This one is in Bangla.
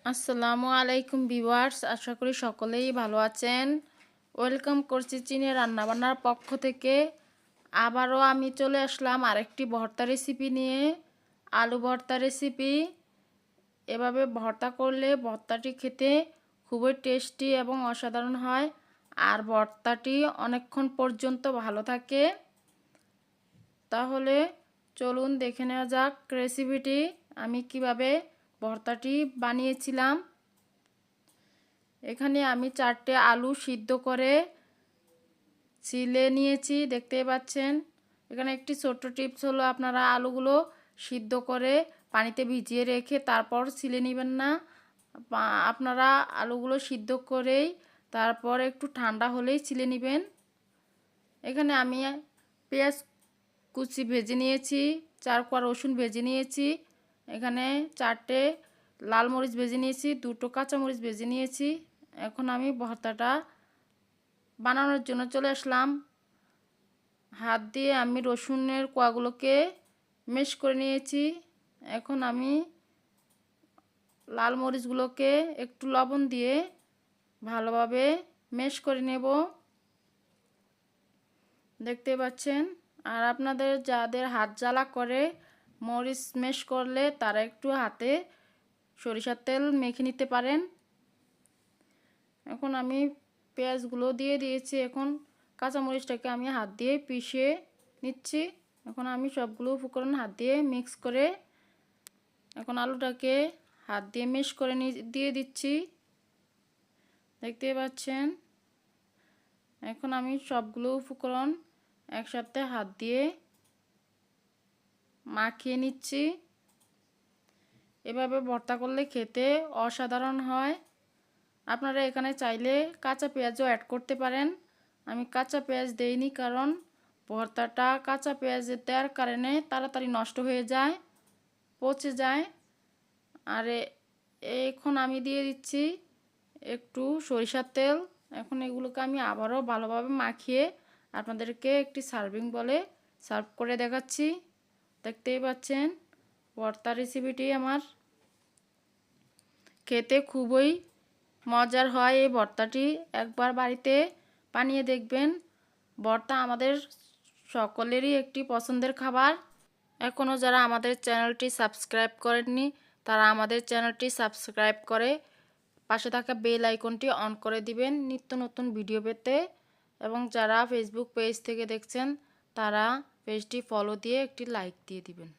আসসালামু আলাইকুম ভিউয়ার্স, আশা করি সকলেই ভালো আছেন। ওয়েলকাম করছি চীনে রান্নাবান্নার পক্ষ থেকে। আবারও আমি চলে আসলাম আরেকটি ভর্তা রেসিপি নিয়ে। আলু ভর্তা রেসিপি। এভাবে ভর্তা করলে ভর্তাটি খেতে খুবই টেস্টি এবং অসাধারণ হয়, আর ভর্তাটি অনেকক্ষণ পর্যন্ত ভালো থাকে। তাহলে চলুন দেখে নেওয়া যাক রেসিপিটি আমি কিভাবে ভর্তাটি বানিয়েছিলাম। এখানে আমি 4টে আলু সিদ্ধ করে ছিলে নিয়েছি, দেখতেই পাচ্ছেন। এখানে একটি ছোট্ট টিপস হলো, আপনারা আলুগুলো সিদ্ধ করে পানিতে ভিজিয়ে রেখে তারপর ছিলে নেবেন না। আপনারা আলুগুলো সিদ্ধ করেই তারপর একটু ঠান্ডা হলেই ছিলে নেবেন। এখানে আমি পেঁয়াজ কুচি ভেজে নিয়েছি, 4 কোয়া রসুন ভেজে নিয়েছি, এখানে 4টে লাল মরিচ ভেজে নিয়েছি, 2টো কাঁচামরিচ ভেজে নিয়েছি। এখন আমি ভর্তাটা বানানোর জন্য চলে আসলাম। হাত দিয়ে আমি রসুনের কোয়াগুলোকে ম্যাশ করে নিয়েছি। এখন আমি লাল মরিচগুলোকে একটু লবণ দিয়ে ভালোভাবে ম্যাশ করে নেব, দেখতে পাচ্ছেন। আর আপনাদের যাদের হাত জ্বালা করে মরিচ ম্যাশ করলে তারা একটু হাতে সরিষার তেল মেখে নিতে পারেন। এখন আমি পেঁয়াজগুলো দিয়ে দিয়েছি। এখন কাঁচামরিচটাকে আমি হাত দিয়ে পিষে নিচ্ছি। এখন আমি সবগুলো উপকরণ হাত দিয়ে মিক্স করে এখন আলুটাকে হাত দিয়ে ম্যাশ করে দিয়ে দিচ্ছি, দেখতে পাচ্ছেন। এখন আমি সবগুলো উপকরণ একসাথে হাত দিয়ে মাখিয়ে নিচ্ছি। এভাবে ভর্তা করলে খেতে অসাধারণ হয়। আপনারা এখানে চাইলে কাঁচা পেঁয়াজও অ্যাড করতে পারেন। আমি কাঁচা পেঁয়াজ দেইনি, কারণ ভর্তাটা কাঁচা পেঁয়াজ দেওয়ার কারণে তাড়াতাড়ি নষ্ট হয়ে যায়, পচে যায়। আর এখন আমি দিয়ে দিচ্ছি একটু সরিষার তেল। এখন এগুলোকে আমি আবারও ভালোভাবে মাখিয়ে আপনাদেরকে একটি সার্ভিং বলে সার্ভ করে দেখাচ্ছি, দেখতেই পাচ্ছেন। ভর্তা রেসিপিটি আমার খেতে খুবই মজার হয়। এই ভর্তাটি একবার বাড়িতে বানিয়ে দেখবেন। ভর্তা আমাদের সকলেরই একটি পছন্দের খাবার। এখনও যারা আমাদের চ্যানেলটি সাবস্ক্রাইব করেননি তারা আমাদের চ্যানেলটি সাবস্ক্রাইব করে পাশে থাকা বেল আইকনটি অন করে দিবেন নিত্য নতুন ভিডিও পেতে। এবং যারা ফেসবুক পেজ থেকে দেখছেন তারা পেজটি ফলো দিয়ে একটি লাইক দিয়ে দিবেন।